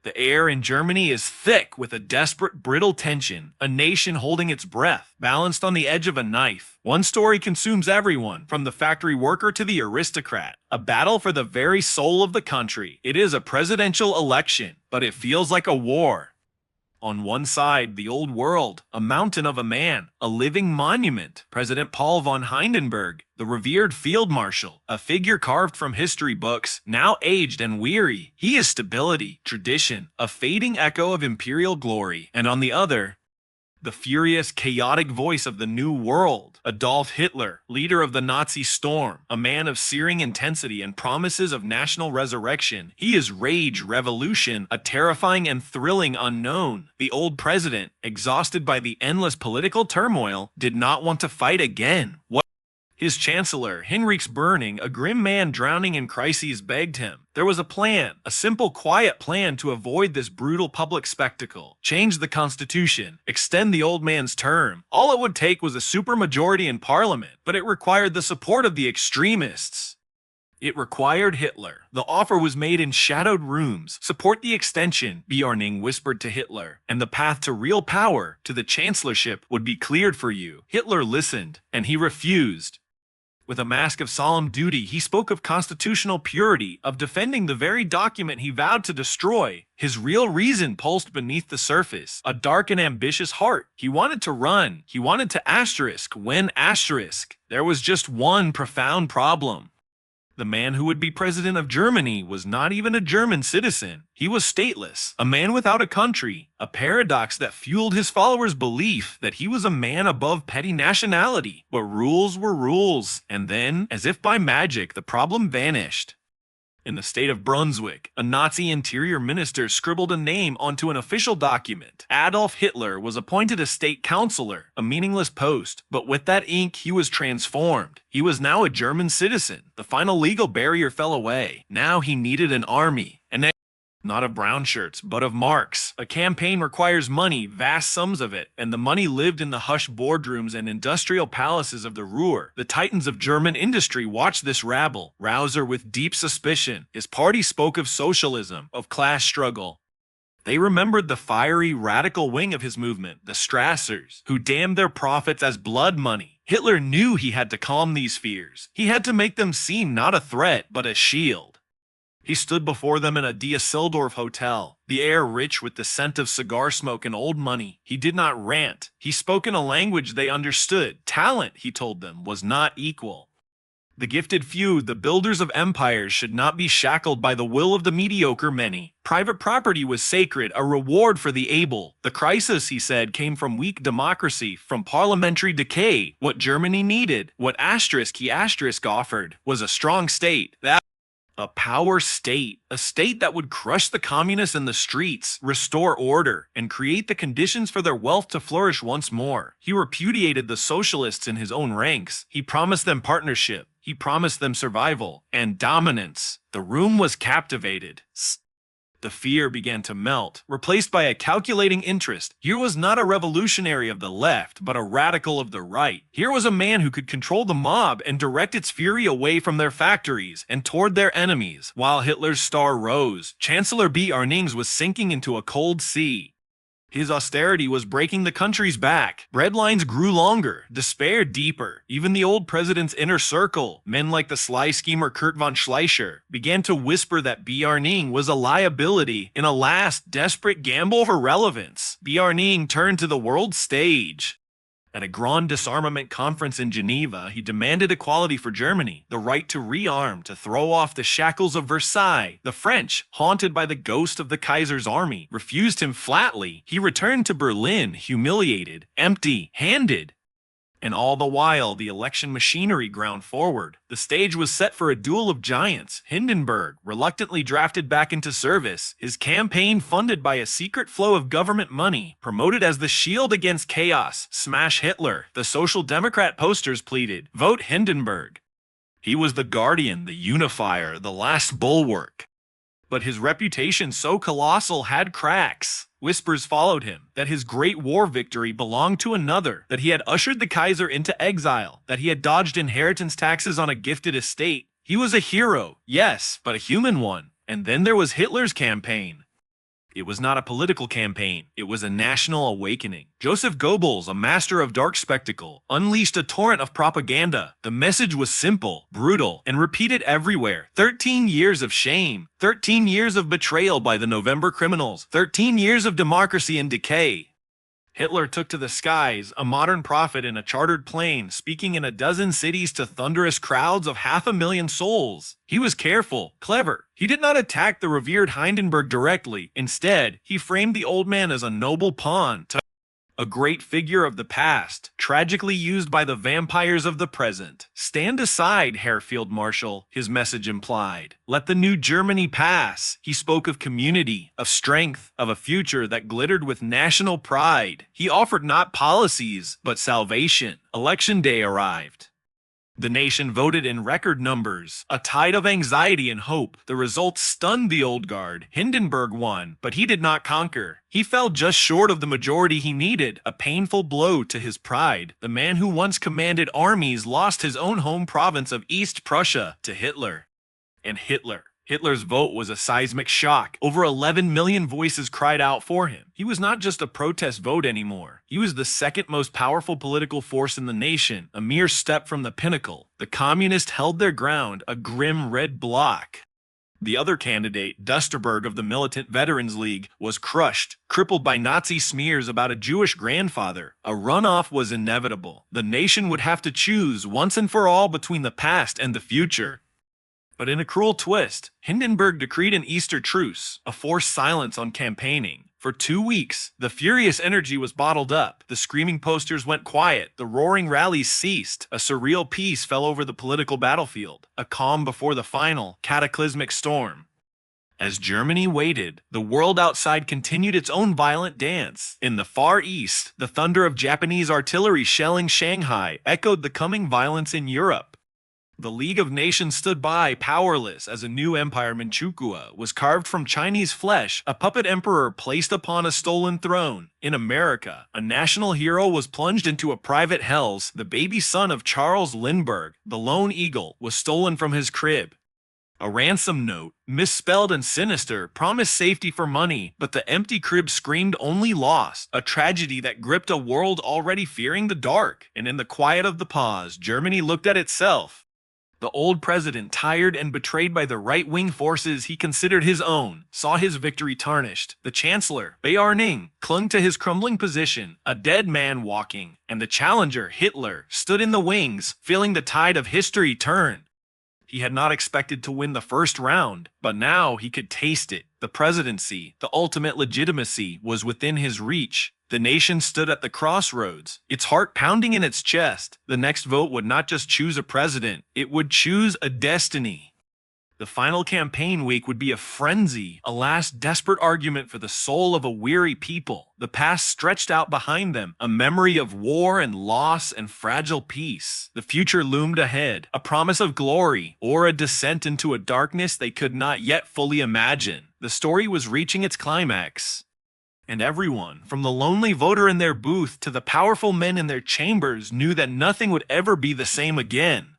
The air in Germany is thick with a desperate, brittle tension, a nation holding its breath, balanced on the edge of a knife. One story consumes everyone, from the factory worker to the aristocrat. A battle for the very soul of the country. It is a presidential election, but it feels like a war. On one side, the old world, a mountain of a man, a living monument, President Paul von Hindenburg, the revered field marshal, a figure carved from history books, now aged and weary. He is stability, tradition, a fading echo of imperial glory. And on the other, the furious, chaotic voice of the New World, Adolf Hitler, leader of the Nazi storm, a man of searing intensity and promises of national resurrection. He is rage, revolution, a terrifying and thrilling unknown. The old president, exhausted by the endless political turmoil, did not want to fight again. His chancellor, Heinrich's burning, a grim man drowning in crises, begged him. There was a plan, a simple, quiet plan to avoid this brutal public spectacle. Change the constitution, extend the old man's term. All it would take was a supermajority in parliament, but it required the support of the extremists. It required Hitler. The offer was made in shadowed rooms. Support the extension, Björning whispered to Hitler, and the path to real power, to the chancellorship, would be cleared for you. Hitler listened, and he refused. With a mask of solemn duty, he spoke of constitutional purity, of defending the very document he vowed to destroy. His real reason pulsed beneath the surface, a dark and ambitious heart. He wanted to run. He wanted to win. There was just one profound problem. The man who would be president of Germany was not even a German citizen. He was stateless, a man without a country, a paradox that fueled his followers' belief that he was a man above petty nationality. But rules were rules, and then, as if by magic, the problem vanished. In the state of Brunswick, a Nazi interior minister scribbled a name onto an official document. Adolf Hitler was appointed a state councillor, a meaningless post, but with that ink he was transformed. He was now a German citizen. The final legal barrier fell away. Now he needed an army, not of brown shirts, but of marks. A campaign requires money, vast sums of it, and the money lived in the hushed boardrooms and industrial palaces of the Ruhr. The titans of German industry watched this rabble, Rauser with deep suspicion. His party spoke of socialism, of class struggle. They remembered the fiery, radical wing of his movement, the Strassers, who damned their profits as blood money. Hitler knew he had to calm these fears. He had to make them seem not a threat, but a shield. He stood before them in a Düsseldorf hotel, the air rich with the scent of cigar smoke and old money. He did not rant. He spoke in a language they understood. Talent, he told them, was not equal. The gifted few, the builders of empires, should not be shackled by the will of the mediocre many. Private property was sacred, a reward for the able. The crisis, he said, came from weak democracy, from parliamentary decay. What Germany needed, what he offered, was a strong state. A power state, a state that would crush the communists in the streets, restore order, and create the conditions for their wealth to flourish once more. He repudiated the socialists in his own ranks. He promised them partnership. He promised them survival and dominance. The room was captivated. The fear began to melt, replaced by a calculating interest. Here was not a revolutionary of the left, but a radical of the right. Here was a man who could control the mob and direct its fury away from their factories and toward their enemies. While Hitler's star rose, Chancellor Björning's was sinking into a cold sea. His austerity was breaking the country's back. Breadlines grew longer, despair deeper. Even the old president's inner circle, men like the sly schemer Kurt von Schleicher, began to whisper that Björning was a liability in a last, desperate gamble for relevance. Björning turned to the world stage. At a Grand Disarmament conference in Geneva, he demanded equality for Germany, the right to rearm, to throw off the shackles of Versailles. The French, haunted by the ghost of the Kaiser's army, refused him flatly. He returned to Berlin, humiliated, empty-handed. And all the while, the election machinery ground forward. The stage was set for a duel of giants. Hindenburg, reluctantly drafted back into service, his campaign funded by a secret flow of government money, promoted as the shield against chaos. Smash Hitler. The Social Democrat posters pleaded, vote Hindenburg. He was the guardian, the unifier, the last bulwark. But his reputation so colossal had cracks. Whispers followed him, that his great war victory belonged to another, that he had ushered the Kaiser into exile, that he had dodged inheritance taxes on a gifted estate. He was a hero, yes, but a human one. And then there was Hitler's campaign. It was not a political campaign, it was a national awakening. Joseph Goebbels, a master of dark spectacle, unleashed a torrent of propaganda. The message was simple, brutal, and repeated everywhere. 13 years of shame, 13 years of betrayal by the November criminals, 13 years of democracy in decay. Hitler took to the skies, a modern prophet in a chartered plane, speaking in a dozen cities to thunderous crowds of 500,000 souls. He was careful, clever. He did not attack the revered Hindenburg directly. Instead, he framed the old man as a noble pawn, a great figure of the past, tragically used by the vampires of the present. Stand aside, Herr Field Marshal, his message implied. Let the new Germany pass. He spoke of community, of strength, of a future that glittered with national pride. He offered not policies, but salvation. Election day arrived. The nation voted in record numbers, a tide of anxiety and hope. The results stunned the old guard. Hindenburg won, but he did not conquer. He fell just short of the majority he needed, a painful blow to his pride. The man who once commanded armies lost his own home province of East Prussia to Hitler. And Hitler's vote was a seismic shock. Over 11 million voices cried out for him. He was not just a protest vote anymore. He was the second most powerful political force in the nation, a mere step from the pinnacle. The communists held their ground, a grim red bloc. The other candidate, Dusterberg of the Militant Veterans League, was crushed, crippled by Nazi smears about a Jewish grandfather. A runoff was inevitable. The nation would have to choose once and for all between the past and the future. But in a cruel twist, Hindenburg decreed an Easter truce, a forced silence on campaigning. For 2 weeks, the furious energy was bottled up. The screaming posters went quiet. The roaring rallies ceased. A surreal peace fell over the political battlefield, a calm before the final, cataclysmic storm. As Germany waited, the world outside continued its own violent dance. In the Far East, the thunder of Japanese artillery shelling Shanghai echoed the coming violence in Europe. The League of Nations stood by, powerless, as a new empire, Manchukuo, was carved from Chinese flesh, a puppet emperor placed upon a stolen throne. In America, a national hero was plunged into a private hells. The baby son of Charles Lindbergh, the lone eagle, was stolen from his crib. A ransom note, misspelled and sinister, promised safety for money, but the empty crib screamed only loss, a tragedy that gripped a world already fearing the dark. And in the quiet of the pause, Germany looked at itself. The old president, tired and betrayed by the right-wing forces he considered his own, saw his victory tarnished. The chancellor, Bayarning, clung to his crumbling position, a dead man walking, and the challenger, Hitler, stood in the wings, feeling the tide of history turn. He had not expected to win the first round, but now he could taste it. The presidency, the ultimate legitimacy, was within his reach. The nation stood at the crossroads, its heart pounding in its chest. The next vote would not just choose a president, it would choose a destiny. The final campaign week would be a frenzy, a last desperate argument for the soul of a weary people. The past stretched out behind them, a memory of war and loss and fragile peace. The future loomed ahead, a promise of glory, or a descent into a darkness they could not yet fully imagine. The story was reaching its climax. And everyone, from the lonely voter in their booth to the powerful men in their chambers, knew that nothing would ever be the same again.